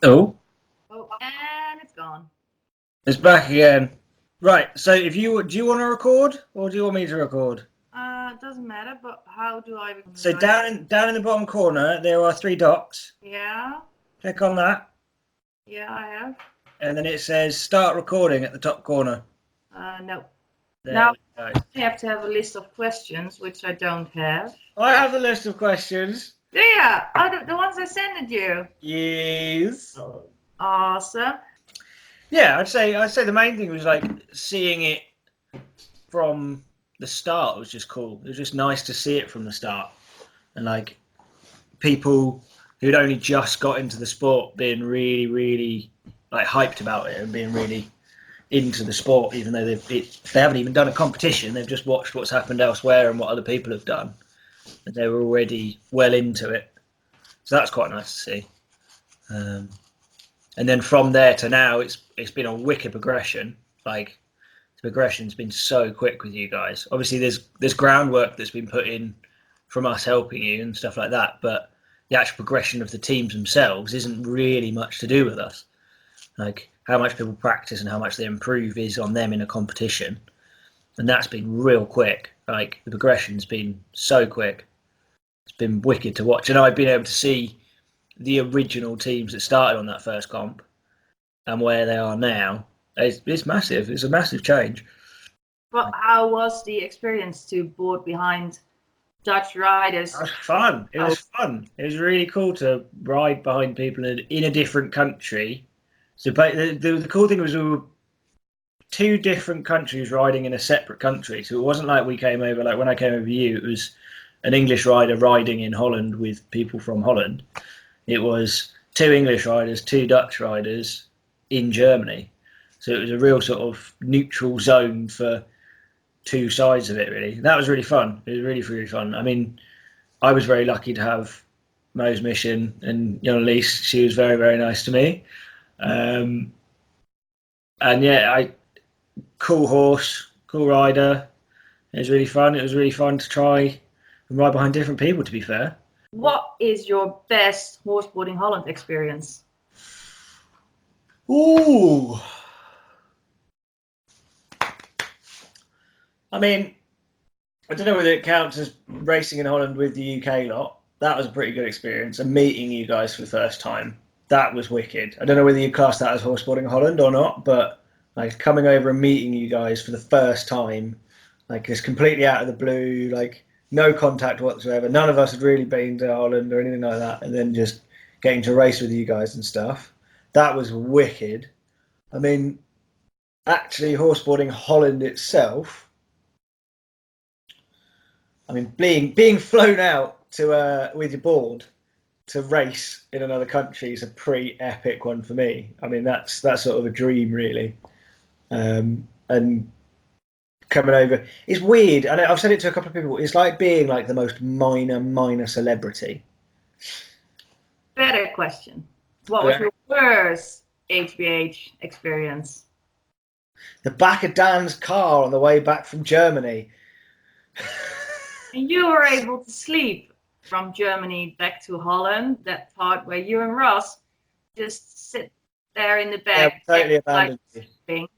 Oh, Oh, and it's gone. it's back again. Right. So, do you want to record or do you want me to record? It doesn't matter, but how do I? So down in the bottom corner, there are 3 dots. Yeah. Click on that, Yeah, I have. and then it says "Start recording" at the top corner. No. There Now we go. I have to have a list of questions, which I don't have. I have a list of questions. Yeah, the ones I sent you. Yes. Awesome. Yeah, I'd say the main thing was like seeing it from the start was just cool. It was just nice to see it from the start, and like people who'd only just got into the sport being really, really like hyped about it and being really into the sport, even though they haven't even done a competition. They've just watched what's happened elsewhere and what other people have done, and they were already well into it. So that's quite nice to see. And then from there to now, it's been a wicked progression. Like the progression's been so quick with you guys. Obviously, there's groundwork that's been put in from us helping you and stuff like that, but the actual progression of the teams themselves isn't really much to do with us. Like how much people practice and how much they improve is on them in a competition, and that's been real quick. Like the progression's been so quick. It's been wicked to watch, and I've been able to see the original teams that started on that first comp and where they are now. It's massive. It's a massive change. But how was the experience to board behind Dutch riders? It was fun. It was fun. It was really cool to ride behind people in a different country. So, but the cool thing was we were 2 different countries riding in a separate country. So it wasn't like we came over. Like when I came over you, it was an English rider riding in Holland with people from Holland. It was 2 English riders, 2 Dutch riders in Germany. So it was a real sort of neutral zone for 2 sides of it, really. That was really fun. It was really, really fun. I mean, I was very lucky to have Mo's mission and Annalise. She was very, very nice to me. And yeah, cool horse, cool rider. It was really fun. It was really fun to try and ride behind different people, to be fair. What is your best Horseboarding Holland experience? Ooh. I mean, I don't know whether it counts as racing in Holland with the UK lot. That was a pretty good experience. And meeting you guys for the first time, that was wicked. I don't know whether you class that as Horseboarding Holland or not, but like coming over and meeting you guys for the first time, like it's completely out of the blue, like no contact whatsoever. None of us had really been to Holland or anything like that. And then just getting to race with you guys and stuff. That was wicked. I mean, actually, Horseboarding Holland itself, I mean, being flown out to with your board to race in another country is a pretty epic one for me. I mean, that's sort of a dream, really. And coming over, it's weird. And I've said it to a couple of people. It's like being like the most minor celebrity. Better question. What was your worst HBH experience? The back of Dan's car on the way back from Germany. And you were able to sleep from Germany back to Holland, that part where you and Ross just sit there in the back. Yeah, we totally abandoned you.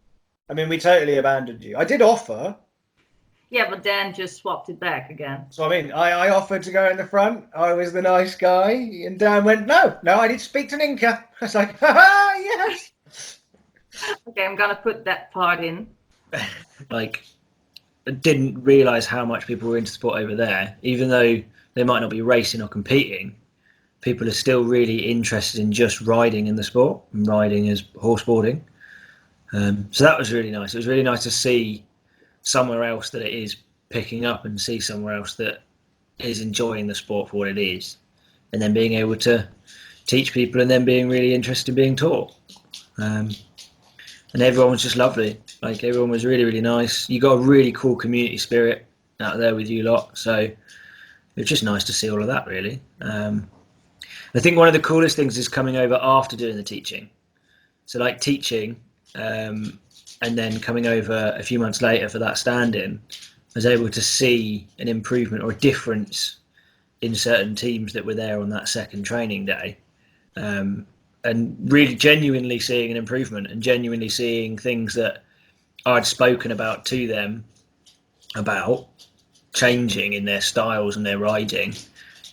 I mean, we totally abandoned you. I did offer. Yeah, but Dan just swapped it back again. So, I mean, I offered to go in the front. I was the nice guy. And Dan went, no, I need to speak to Ninka. I was like, haha, yes. Okay, I'm going to put that part in. Like, I didn't realise how much people were into sport over there. Even though they might not be racing or competing, people are still really interested in just riding in the sport and riding as horseboarding. So that was really nice. It was really nice to see somewhere else that it is picking up and see somewhere else that is enjoying the sport for what it is, and then being able to teach people and then being really interested in being taught. And everyone was just lovely. Like everyone was really, really nice. You got a really cool community spirit out there with you lot. So it was just nice to see all of that, really. I think one of the coolest things is coming over after doing the teaching. So like teaching, and then coming over a few months later for that stand-in, I was able to see an improvement or a difference in certain teams that were there on that second training day. And and really genuinely seeing an improvement and genuinely seeing things that I'd spoken about to them about changing in their styles and their riding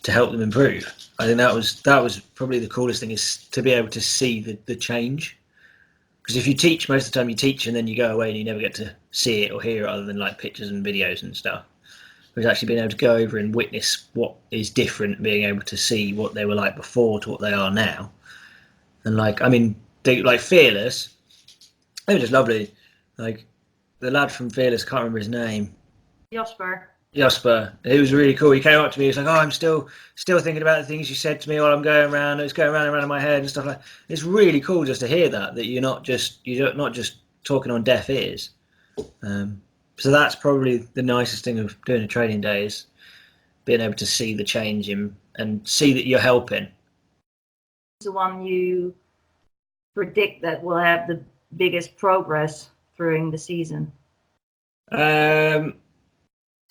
to help them improve. I think that was probably the coolest thing, is to be able to see the change. Because if you teach, most of the time you teach and then you go away and you never get to see it or hear it other than like pictures and videos and stuff. Whereas actually being able to go over and witness what is different, being able to see what they were like before to what they are now. And like, I mean, they like Fearless, they were just lovely. Like the lad from Fearless, can't remember his name. Jasper, he was really cool. He came up to me. He was like, "Oh, I'm still thinking about the things you said to me while I'm going around. It's going round and round in my head and stuff like that." It's really cool just to hear that you're not just talking on deaf ears. So that's probably the nicest thing of doing a training day, is being able to see the change and see that you're helping. The one you predict that will have the biggest progress during the season?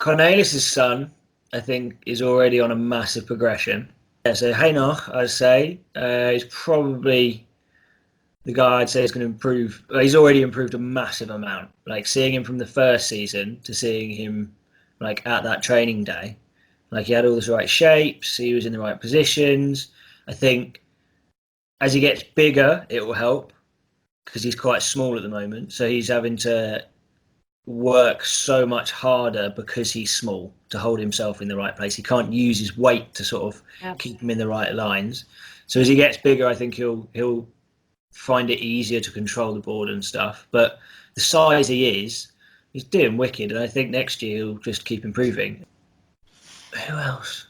Cornelis' son, I think, is already on a massive progression. Yeah, so Henoch, I'd say, is probably the guy I'd say is going to improve. He's already improved a massive amount. Like seeing him from the first season to seeing him like at that training day, like he had all the right shapes, he was in the right positions. I think as he gets bigger, it will help because he's quite small at the moment. So he's having to work so much harder because he's small to hold himself in the right place. He can't use his weight to sort of keep him in the right lines. So as he gets bigger, I think he'll find it easier to control the board and stuff. But the size he's doing wicked, and I think next year he'll just keep improving. Who else?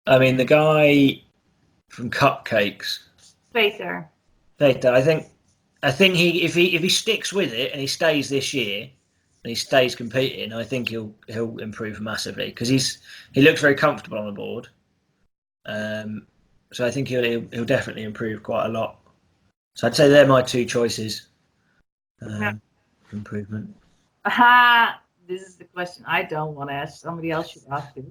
I mean, the guy from Cupcakes, Peter. I think he if he sticks with it and he stays this year and he stays competing, I think he'll improve massively because he looks very comfortable on the board. So I think he'll definitely improve quite a lot. So I'd say they're my two choices for improvement. This is the question I don't want to ask. Somebody else should ask this.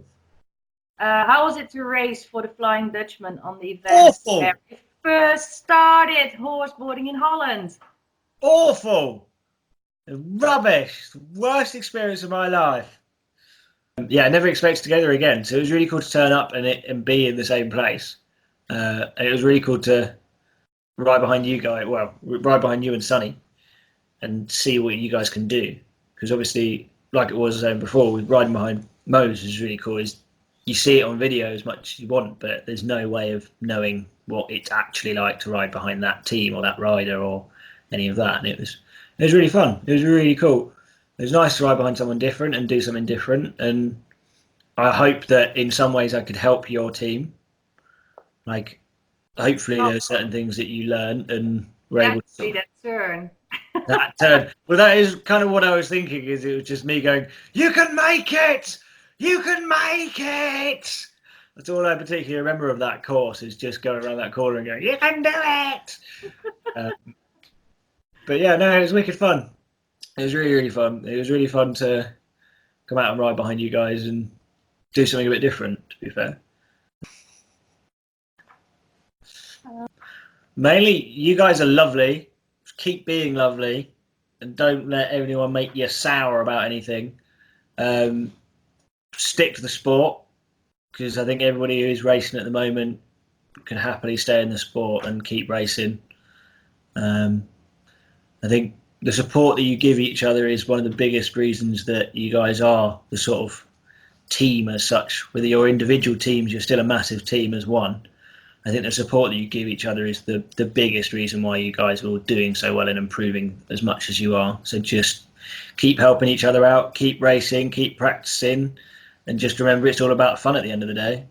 How was it to race for the Flying Dutchman on the event where we first started horseboarding in Holland? Awful! Rubbish! Worst experience of my life. Yeah, I never expected to go there again. So it was really cool to turn up and be in the same place. And it was really cool to ride behind you guys. Well, ride behind you and Sonny, and see what you guys can do. Because obviously, like it was before, with riding behind Mose is really cool. Is you see it on video as much as you want, but there's no way of knowing what it's actually like to ride behind that team or that rider or any of that. And it was really fun. It was really cool. It was nice to ride behind someone different and do something different. And I hope that in some ways I could help your team. Like, hopefully there's certain things that you learn and were able to see that turn. That turn. Well, that is kind of what I was thinking. Is it was just me going, "You can make it! You can make it!" That's all I particularly remember of that course, is just going around that corner and going, "You can do it!" But yeah, no, it was wicked fun. It was really, really fun. It was really fun to come out and ride behind you guys and do something a bit different, to be fair. Mainly, you guys are lovely. Keep being lovely and don't let anyone make you sour about anything. Stick to the sport, because I think everybody who's racing at the moment can happily stay in the sport and keep racing. I think the support that you give each other is one of the biggest reasons that you guys are the sort of team as such. With your individual teams, you're still a massive team as one. I think the support that you give each other is the biggest reason why you guys are all doing so well and improving as much as you are. So just keep helping each other out, keep racing, keep practicing, and just remember it's all about fun at the end of the day.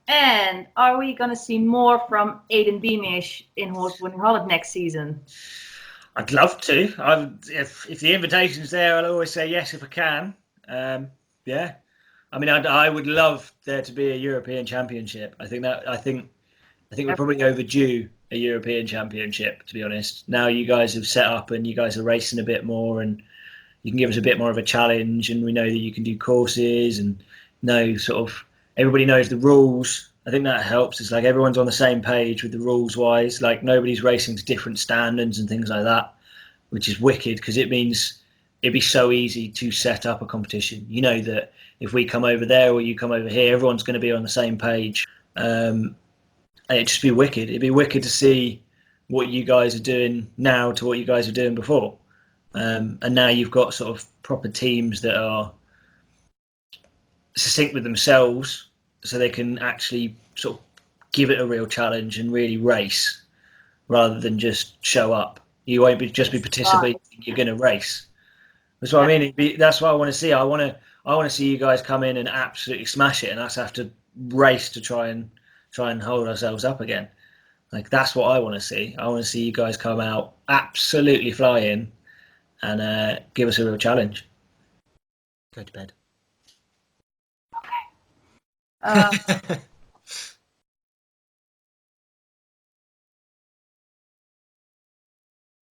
And are we going to see more from Aiden Beamish in Horseboarding Holland next season? I'd love to. If the invitation's there, I'll always say yes if I can. Yeah. I mean, I would love there to be a European Championship. I think we're probably overdue a European Championship, to be honest. Now you guys have set up and you guys are racing a bit more, and you can give us a bit more of a challenge. And we know that you can do courses and know sort of everybody knows the rules. I think that helps. It's like everyone's on the same page with the rules wise. Like nobody's racing to different standards and things like that, which is wicked because it means it'd be so easy to set up a competition. You know that if we come over there or you come over here, everyone's going to be on the same page. And it'd just be wicked. It'd be wicked to see what you guys are doing now to what you guys were doing before. And now you've got sort of proper teams that are succinct with themselves, so they can actually sort of give it a real challenge and really race rather than just show up. You won't be just be participating. You're going to race. That's what I mean. That's what I want to see. I want to see you guys come in and absolutely smash it, and us have to race to try and hold ourselves up again. Like that's what I want to see. I want to see you guys come out absolutely flying and give us a real challenge. Go to bed. Okay.